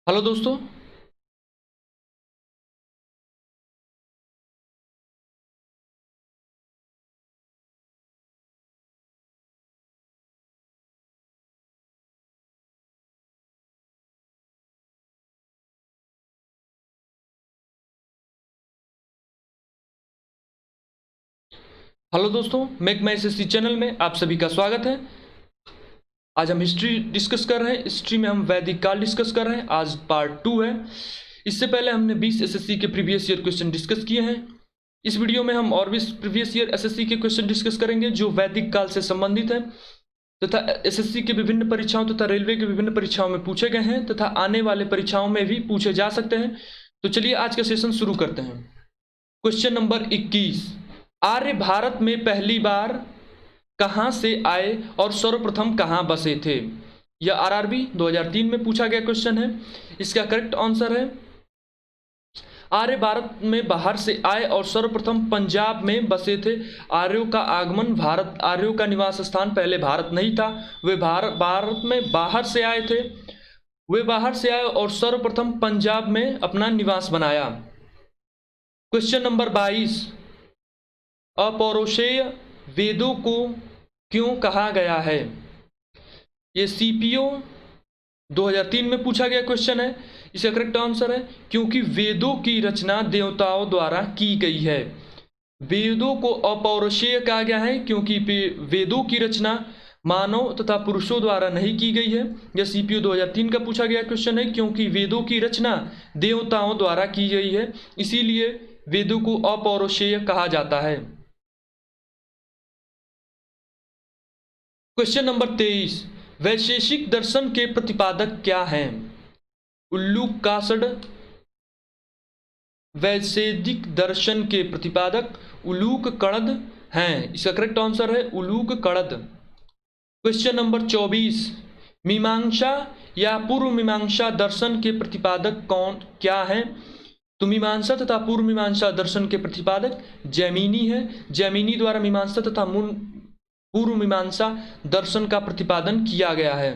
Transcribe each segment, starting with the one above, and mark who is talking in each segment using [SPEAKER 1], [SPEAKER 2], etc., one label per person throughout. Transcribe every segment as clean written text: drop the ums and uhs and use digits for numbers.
[SPEAKER 1] Hello दोस्तों। मैं SSC channel में आप सभी का स्वागत है। आज हम हिस्ट्री डिस्कस कर रहे हैं। हिस्ट्री में हम वैदिक काल डिस्कस कर रहे हैं। आज पार्ट 2 है। इससे पहले हमने 20 एसएससी के प्रीवियस ईयर क्वेश्चन डिस्कस किए हैं। इस वीडियो में हम और भी प्रीवियस ईयर एसएससी के क्वेश्चन डिस्कस करेंगे जो वैदिक काल से संबंधित है तथा एसएससी के विभिन्न परीक्षाओं तथा रेलवे के विभिन्न परीक्षाओं में पूछे गए हैं तथा आने वाले परीक्षाओं में भी पूछे जा सकते हैं। तो चलिए आज का सेशन शुरू करते हैं। क्वेश्चन नंबर 21, आर्य भारत में पहली बार कहां से आए और सर्वप्रथम कहां बसे थे? यह आरआरबी 2003 में पूछा गया क्वेश्चन है। इसका करेक्ट आंसर है आर्य भारत में बाहर से आए और सर्वप्रथम पंजाब में बसे थे। आर्यों का आगमन भारत, आर्यों का निवास स्थान पहले भारत नहीं था। वे भारत में बाहर से आए थे। वे बाहर से आए और सर्वप्रथम पंजाब में अपना निवास बनाया। क्वेश्चन नंबर 22, अपौरुषेय वेदों को क्यों कहा गया है? ये सीपीओ 2003 में पूछा गया क्वेश्चन है। इसका करेक्ट आंसर है क्योंकि वेदों की रचना देवताओं द्वारा की गई है। वेदों को अपौरुषेय कहा गया है क्योंकि वेदों की रचना मानव तथा पुरुषों द्वारा नहीं की गई है। यह सीपीओ 2003 का पूछा गया क्वेश्चन है क्योंकि वेदों की रचना देवताओं द्वारा की गई है, इसीलिए वेदों को अपौरुषेय कहा जाता है। क्वेश्चन नंबर 23, वैशेषिक दर्शन के प्रतिपादक क्या हैं? उल्लूकाषड वैशेषिक दर्शन के प्रतिपादक उलूक कणद हैं। इसका करेक्ट आंसर है उलूक कणद। क्वेश्चन नंबर 24, मीमांसा या पूर्व मीमांसा दर्शन के प्रतिपादक क्या हैं? तो मीमांसा तथा पूर्व मीमांसा दर्शन के प्रतिपादक जैमिनी है। जैमिनी द्वारा मीमांसा तथा पूर्व मीमांसा दर्शन का प्रतिपादन किया गया है।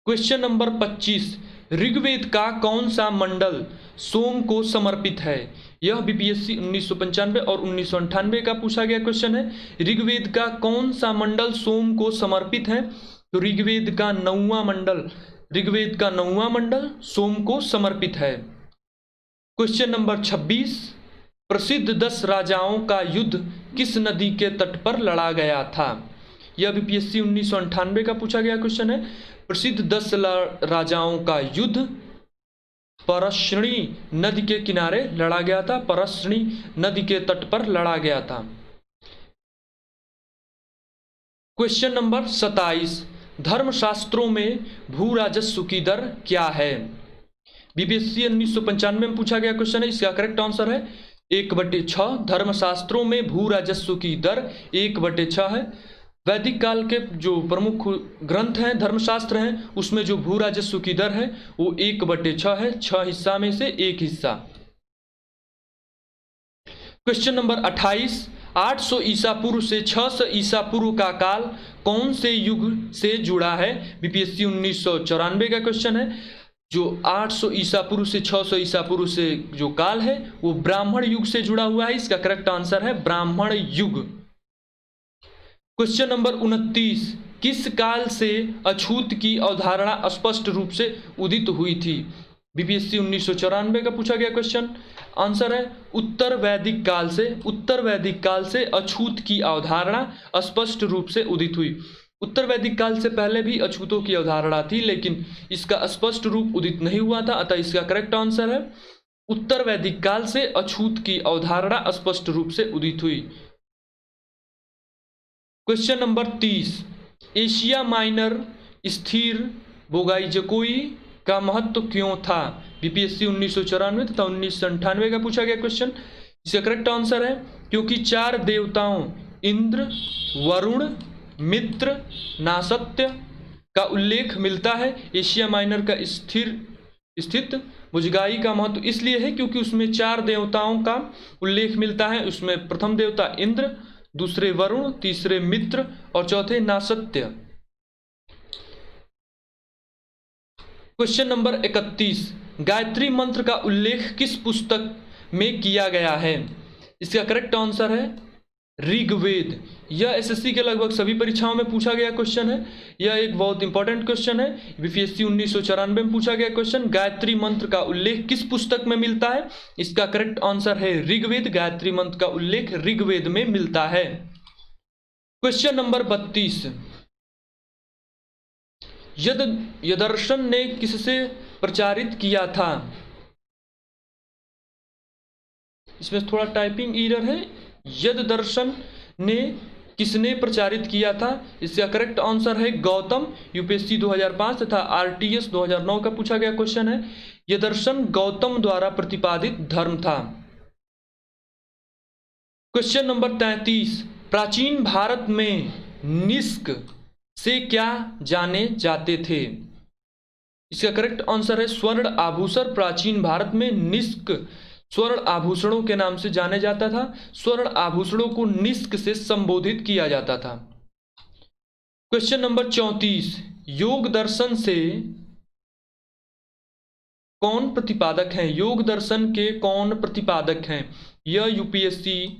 [SPEAKER 1] क्वेश्चन नंबर 25, ऋग्वेद का कौन सा मंडल सोम को समर्पित है? यह बीपीएससी 1995 और 1998 का पूछा गया क्वेश्चन है। ऋग्वेद का कौन सा मंडल सोम को समर्पित है? तो ऋग्वेद का 9वां मंडल, ऋग्वेद का 9वां मंडल सोम को समर्पित है। क्वेश्चन नंबर 26, प्रसिद्ध 10 राजाओं का युद्ध किस नदी के तट पर लड़ा गया था? यह बीपीएससी 1998 का पूछा गया क्वेश्चन है। प्रसिद्ध 10 राजाओं का युद्ध परश्रणी नदी के किनारे लड़ा गया था। परश्रणी नदी के तट पर लड़ा गया था। क्वेश्चन नंबर 27, धर्मशास्त्रों में भू राजस्व की दर क्या है? बीपीएससी 1995 में पूछा गया क्वेश्चन है। इसका करेक्ट आंसर है 1/6। धर्मशास्त्रों में भू राजस्व की दर 1/6 है। वैदिक काल के जो प्रमुख ग्रंथ हैं, धर्मशास्त्र हैं, उसमें जो भू राजस्व की दर है वो 1/6 है। 6 हिस्सा में से 1 हिस्सा। क्वेश्चन नंबर 28, 800 ईसा पूर्व से 600 ईसा पूर्व का काल कौन से युग से जुड़ा है? बीपीएससी 1994 का क्वेश्चन है। जो 800 ईसा पूर्व से 600 ईसा पूर्व से जो काल है वो ब्राह्मण युग से जुड़ा हुआ है। इसका करेक्ट आंसर है ब्राह्मण युग। क्वेश्चन नंबर 29, किस काल से अछूत की अवधारणा स्पष्ट रूप से उदित हुई थी? बीपीएससी 1994 का पूछा गया क्वेश्चन। आंसर है उत्तर वैदिक काल से। उत्तर वैदिक काल से अछूत की अवधारणा स्पष्ट रूप से उदित हुई। उत्तर वैदिक काल से पहले भी अछूतों की अवधारणा थी लेकिन इसका स्पष्ट रूप उदित नहीं हुआ था, अतः इसका करेक्ट आंसर है उत्तर वैदिक काल से अछूत की अवधारणा स्पष्ट रूप से उदित हुई। क्वेश्चन नंबर 30, एशिया माइनर स्थिर बोगाइजकोई का महत्व क्यों था? बीपीएससी 1994 तथा 1998 का पूछा गया क्वेश्चन। इसका करेक्ट आंसर है क्योंकि 4 देवताओं इंद्र, वरुण, मित्र, नासत्य का उल्लेख मिलता है। एशिया माइनर का स्थित बुजगाई का महत्व इसलिए है क्योंकि उसमें 4 देवताओं का उल्लेख मिलता है। उसमें प्रथम देवता इंद्र, दूसरे वरुण, तीसरे मित्र और चौथे नासत्य। क्वेश्चन नंबर 31, गायत्री मंत्र का उल्लेख किस पुस्तक में किया गया है? इसका करेक्ट आंसर है ऋग्वेद। यह एसएससी के लगभग सभी परीक्षाओं में पूछा गया क्वेश्चन है। यह एक बहुत इंपॉर्टेंट क्वेश्चन है। बीपीएससी 1994 में पूछा गया क्वेश्चन, गायत्री मंत्र का उल्लेख किस पुस्तक में मिलता है? इसका करेक्ट आंसर है ऋग्वेद। गायत्री मंत्र का उल्लेख ऋग्वेद में मिलता है। क्वेश्चन नंबर 32, यदर्शन ने किससे प्रचारित किया था? इसमें थोड़ा टाइपिंग एरर है। यदर्शन ने किसने प्रचारित किया था? इसका करेक्ट आंसर है गौतम। यूपीएससी 2005 तथा आरटीएस 2009 का पूछा गया क्वेश्चन है। यदर्शन गौतम द्वारा प्रतिपादित धर्म था। क्वेश्चन नंबर 33, प्राचीन भारत में निष्क से क्या जाने जाते थे? इसका करेक्ट आंसर है स्वर्ण आभूषण। प्राचीन भारत में निष्क स्वर्ण आभूषणों के नाम से जाने जाता था। स्वर्ण आभूषणों को निष्क से संबोधित किया जाता था। क्वेश्चन नंबर 34, योग दर्शन से कौन प्रतिपादक हैं? योग दर्शन के कौन प्रतिपादक हैं? यह यूपीएससी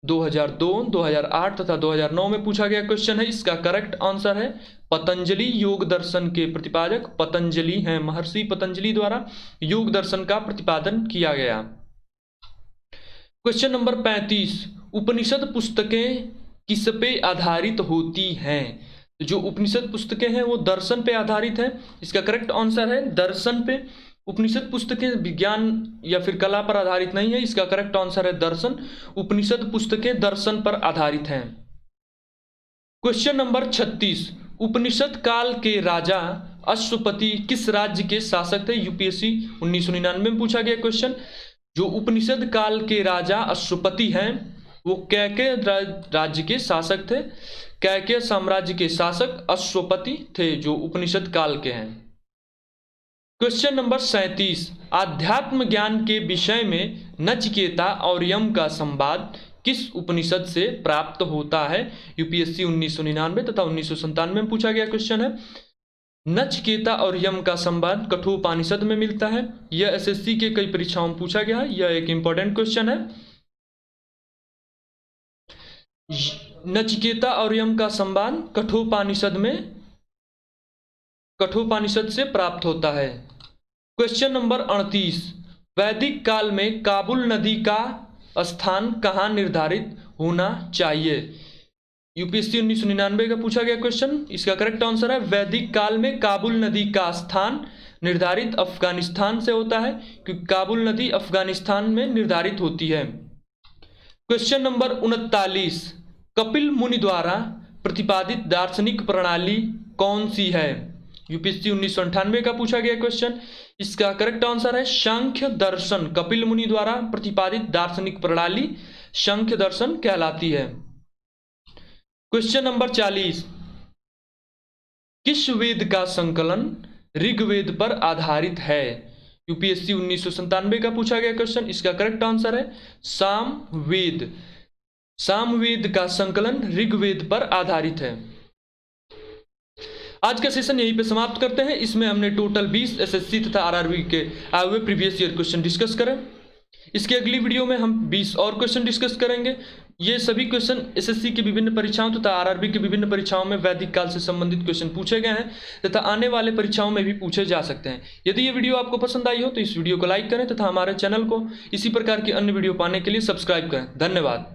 [SPEAKER 1] 2002, 2008 तथा 2009 में पूछा गया क्वेश्चन है। इसका करेक्ट आंसर है पतंजलि। योग दर्शन के प्रतिपादक पतंजलि हैं। महर्षि पतंजलि द्वारा योग दर्शन का प्रतिपादन किया गया। क्वेश्चन नंबर 35, उपनिषद पुस्तकें किस पे आधारित होती हैं? जो उपनिषद पुस्तकें हैं वो दर्शन पे आधारित है। इसका करेक्ट आंसर है दर्शन पे। उपनिषद पुस्तकें विज्ञान या फिर कला पर आधारित नहीं है। इसका करेक्ट आंसर है दर्शन। उपनिषद पुस्तकें दर्शन पर आधारित हैं। क्वेश्चन नंबर 36, उपनिषद काल के राजा अश्वपति किस राज्य के शासक थे? यूपीएससी 1999 में पूछा गया क्वेश्चन। जो उपनिषद काल के राजा अश्वपति हैं वो कैकेय राज्य के शासक थे। कैकेय साम्राज्य के शासक अश्वपति थे जो उपनिषद काल के हैं। क्वेश्चन नंबर 37, आध्यात्म ज्ञान के विषय में नचिकेता और यम का संवाद किस उपनिषद से प्राप्त होता है? यूपीएससी 1999 तथा 1997 में पूछा गया क्वेश्चन है। नचिकेता और यम का संवाद कठोपनिषद में मिलता है। यह एसएससी के कई परीक्षाओं में पूछा गया है। यह एक इंपॉर्टेंट क्वेश्चन है। नचिकेता और यम का संवाद कठोपनिषद से प्राप्त होता है। क्वेश्चन नंबर 38, वैदिक काल में काबुल नदी का स्थान कहाँ निर्धारित होना चाहिए? यूपीएससी 1999 का पूछा गया क्वेश्चन। इसका करेक्ट आंसर है वैदिक काल में काबुल नदी का स्थान निर्धारित अफगानिस्तान से होता है, क्योंकि काबुल नदी अफगानिस्तान में निर्धारित होती है। क्वेश्चन नंबर 39, कपिल मुनि द्वारा प्रतिपादित दार्शनिक प्रणाली कौन सी है? यूपीएससी 1998 का पूछा गया क्वेश्चन। इसका करेक्ट आंसर है सांख्य दर्शन। कपिल मुनि द्वारा प्रतिपादित दार्शनिक प्रणाली सांख्य दर्शन कहलाती है। क्वेश्चन नंबर 40, किस वेद का संकलन ऋग्वेद पर आधारित है? यूपीएससी 1997 का पूछा गया क्वेश्चन। इसका करेक्ट आंसर है सामवेद। सामवेद का संकलन ऋग्वेद पर आधारित है। आज का सेशन यहीं पे समाप्त करते हैं। इसमें हमने टोटल 20 एसएससी तथा आरआरबी के आए हुए प्रीवियस ईयर क्वेश्चन डिस्कस करें। इसकी अगली वीडियो में हम 20 और क्वेश्चन डिस्कस करेंगे। ये सभी क्वेश्चन एसएससी की विभिन्न परीक्षाओं तथा आरआरबी की विभिन्न परीक्षाओं में वैदिक काल से संबंधित क्वेश्चन पूछे गए हैं तथा आने वाले परीक्षाओं में भी पूछे जा सकते हैं। यदि ये वीडियो आपको पसंद आई हो तो इस वीडियो को लाइक करें तथा हमारे चैनल को इसी प्रकार की अन्य वीडियो पाने के लिए सब्सक्राइब करें। धन्यवाद।